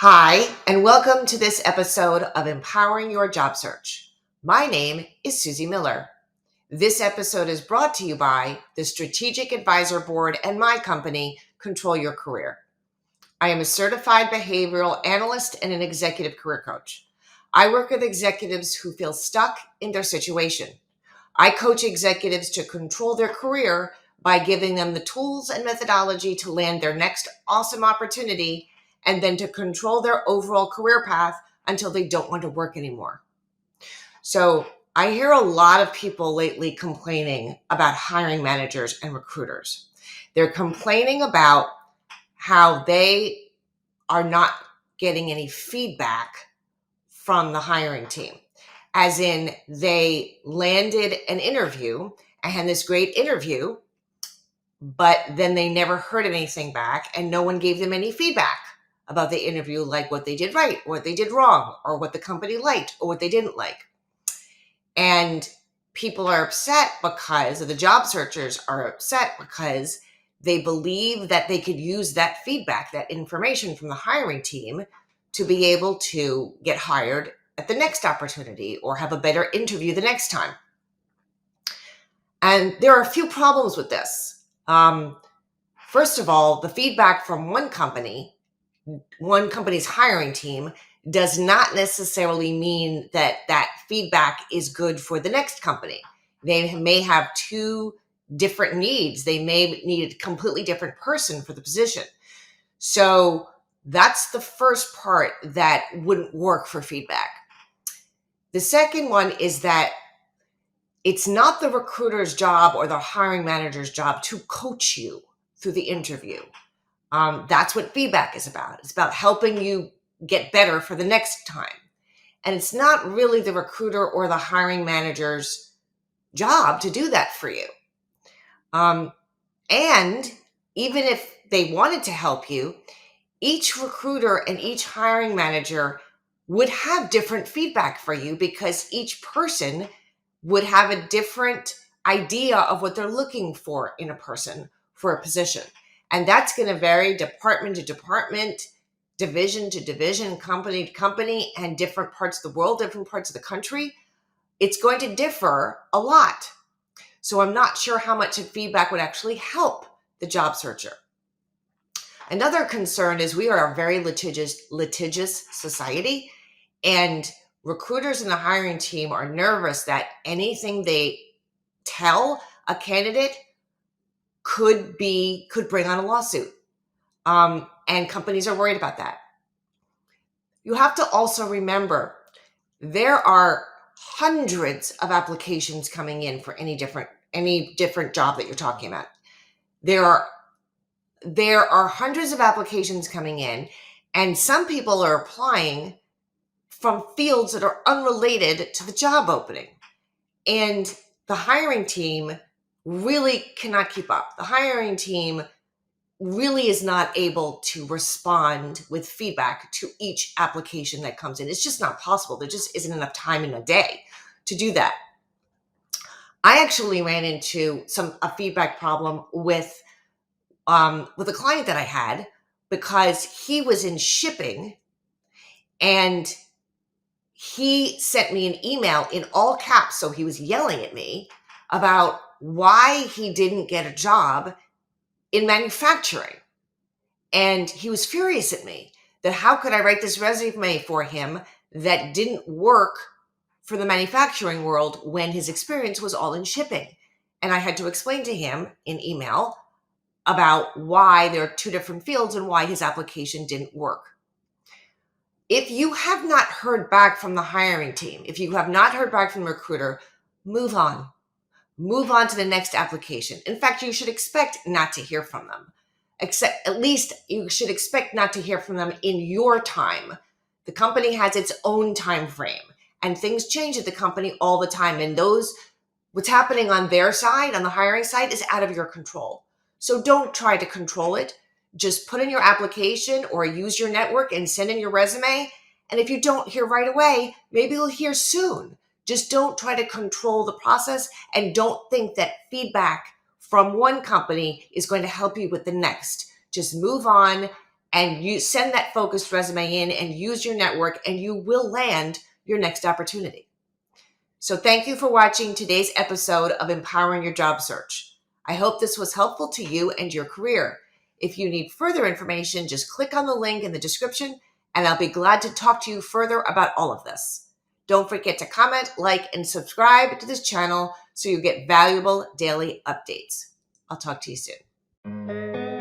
Hi, and welcome to this episode of Empowering Your Job Search. My name is Soozy Miller. This episode is brought to you by the Strategic Advisor Board and my company, Control Your Career. I am a certified behavioral analyst and an executive career coach. I work with executives who feel stuck in their situation. I coach executives to control their career by giving them the tools and methodology to land their next awesome opportunity and then to control their overall career path until they don't want to work anymore. So I hear a lot of people lately complaining about hiring managers and recruiters. They're complaining about how they are not getting any feedback from the hiring team. As in, they landed an interview and had this great interview, but then they never heard anything back and no one gave them any feedback about the interview, like what they did right, what they did wrong, or what the company liked, or what they didn't like. And people are upset because, or the job searchers are upset because they believe that they could use that feedback, that information from the hiring team to be able to get hired at the next opportunity or have a better interview the next time. And there are a few problems with this. First of all, the feedback from one company's hiring team does not necessarily mean that that feedback is good for the next company. They may have two different needs. They may need a completely different person for the position. So that's the first part that wouldn't work for feedback. The second one is that it's not the recruiter's job or the hiring manager's job to coach you through the interview. That's what feedback is about. It's about helping you get better for the next time. And it's not really the recruiter or the hiring manager's job to do that for you. And even if they wanted to help you, each recruiter and each hiring manager would have different feedback for you because each person would have a different idea of what they're looking for in a person for a position. And that's going to vary department to department, division to division, company to company, and different parts of the world, different parts of the country. It's going to differ a lot. So I'm not sure how much feedback would actually help the job searcher. Another concern is we are a very litigious society, and recruiters in the hiring team are nervous that anything they tell a candidate could bring on a lawsuit. And companies are worried about that. You have to also remember there are hundreds of applications coming in for any different job that you're talking about. There are hundreds of applications coming in, and some people are applying from fields that are unrelated to the job opening. And the hiring team really cannot keep up. The hiring team really is not able to respond with feedback to each application that comes in. It's just not possible. There just isn't enough time in a day to do that. I actually ran into a feedback problem with a client that I had because he was in shipping and he sent me an email in all caps. So he was yelling at me about why he didn't get a job in manufacturing. And he was furious at me that how could I write this resume for him that didn't work for the manufacturing world when his experience was all in shipping. And I had to explain to him in email about why there are two different fields and why his application didn't work. If you have not heard back from the hiring team, if you have not heard back from the recruiter, move on. Move on to the next application. In fact, you should expect not to hear from them. At least you should expect not to hear from them in your time. The company has its own time frame, and things change at the company all the time. And what's happening on their side, on the hiring side, is out of your control. So don't try to control it. Just put in your application or use your network and send in your resume. And if you don't hear right away, maybe you'll hear soon. Just don't try to control the process, and don't think that feedback from one company is going to help you with the next. Just move on and you send that focused resume in and use your network, and you will land your next opportunity. So thank you for watching today's episode of Empowering Your Job Search. I hope this was helpful to you and your career. If you need further information, just click on the link in the description, and I'll be glad to talk to you further about all of this. Don't forget to comment, like, and subscribe to this channel so you get valuable daily updates. I'll talk to you soon.